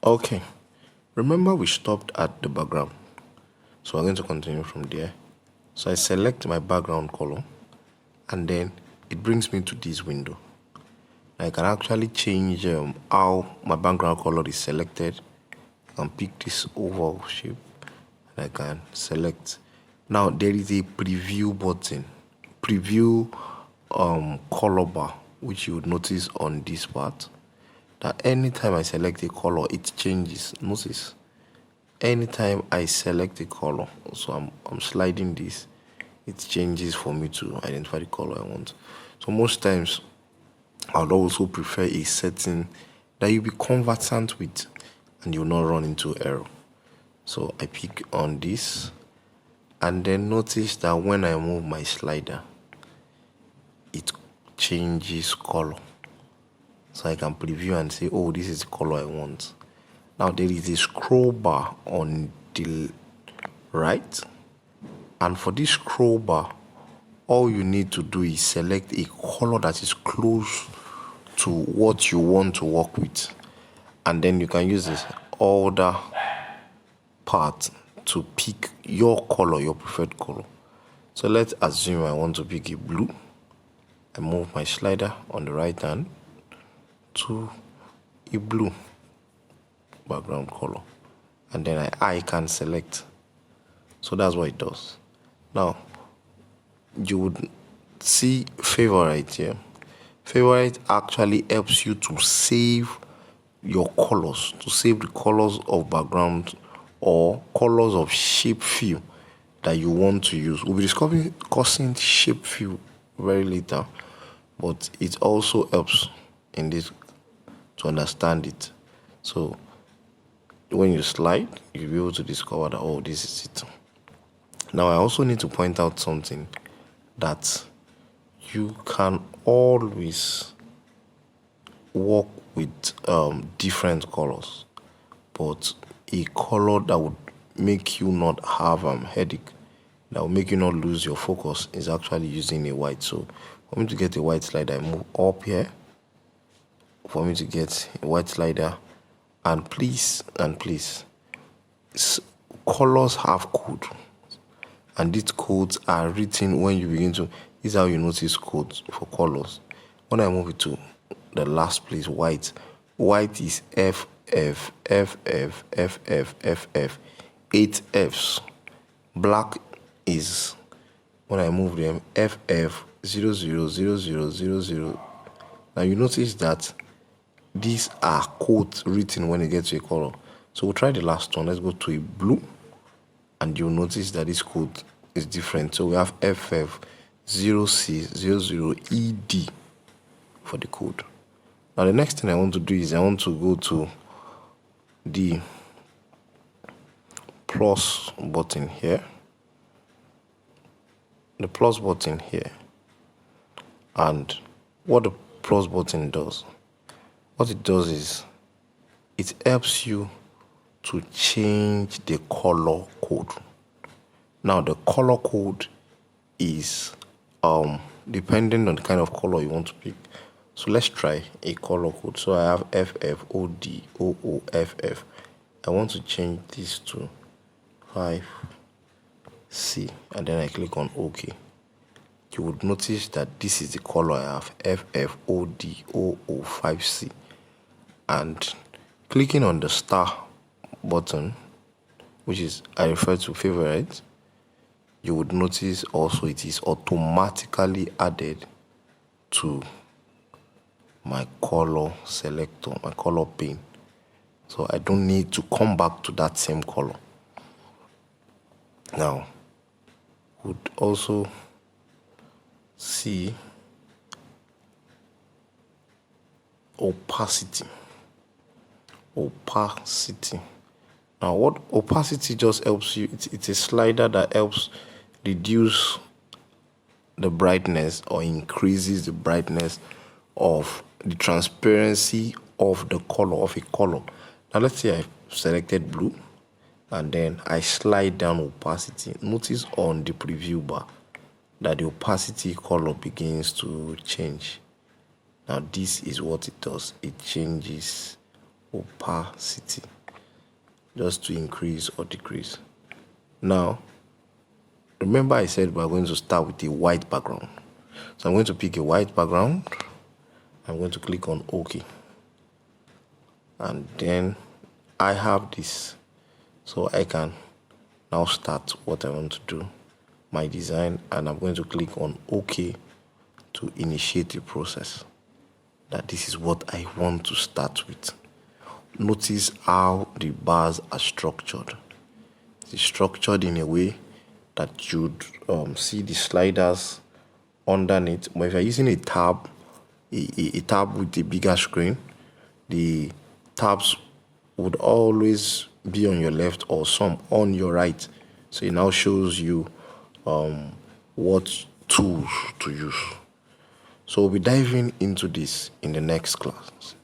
Okay, remember we stopped at the background, so I'm going to continue from there. So I select my background color, and then it brings me to this window. I can actually change how my background color is selected. I can pick this oval shape, and I can select. Now there is a preview button, preview color bar, which you would notice on this part. That anytime I select a color, it changes. Notice, anytime I select a color, so I'm sliding this, it changes for me to identify the color I want. So most times, I would also prefer a setting that you'll be conversant with and you'll not run into error. So I pick on this, and then notice that when I move my slider, it changes color. So I can preview and say, oh, this is the color I want. Now there is a scroll bar on the right, and for this scroll bar, all you need to do is select a color that is close to what you want to work with, and then you can use this order part to pick your color, your preferred color. So let's assume I want to pick a blue. I move my slider on the right hand to a blue background color, and then I can select. So that's what it does. Now you would see favorite here. Favorite actually helps you to save your colors, to save the colors of background or colors of shape fill that you want to use. We'll be discussing shape fill very later, but it also helps in this to understand it. So when you slide, you'll be able to discover that, oh, this is it. Now I also need to point out something, that you can always work with different colors, but a color that would make you not have headache, that will make you not lose your focus, is actually using a white. So for me to get a white slider, I move up here. For me to get a white slider, and please, colors have code, and these codes are written when you begin to. This is how you notice codes for colors. When I move it to the last place, white is F F F F F F F F, 8 Fs. Black is, when I move them, FF 000000. Now you notice that these are codes written when it gets to a color. So we'll try the last one. Let's go to a blue, and you'll notice that this code is different. So we have FF0C00ED for the code. Now the next thing I want to do is I want to go to the plus button here. The plus button here. And what the plus button does, what it does is it helps you to change the color code. Now the color code is depending on the kind of color you want to pick. So let's try a color code. So I have FFODOOFF. I want to change this to 5C, and then I click on OK. You would notice that this is the color I have, FFODOO5C. And clicking on the star button, which is I refer to favorite, you would notice also it is automatically added to my color selector, my color pane. So I don't need to come back to that same color. Now, would also see opacity. Now what opacity just helps you, it's a slider that helps reduce the brightness or increases the brightness of the transparency of the color of a color. Now let's say I've selected blue, and then I slide down opacity. Notice on the preview bar that the opacity color begins to change. Now this is what it does. It changes opacity, just to increase or decrease. Now, remember I said we're going to start with a white background. So I'm going to pick a white background. I'm going to click on OK. And then I have this. So I can now start what I want to do, my design, and I'm going to click on OK to initiate the process. That this is what I want to start with. Notice how the bars are structured. It's structured in a way that you'd see the sliders underneath. But if you're using a tab with a bigger screen, the tabs would always be on your left or some on your right. So it now shows you what tools to use. So we'll be diving into this in the next class.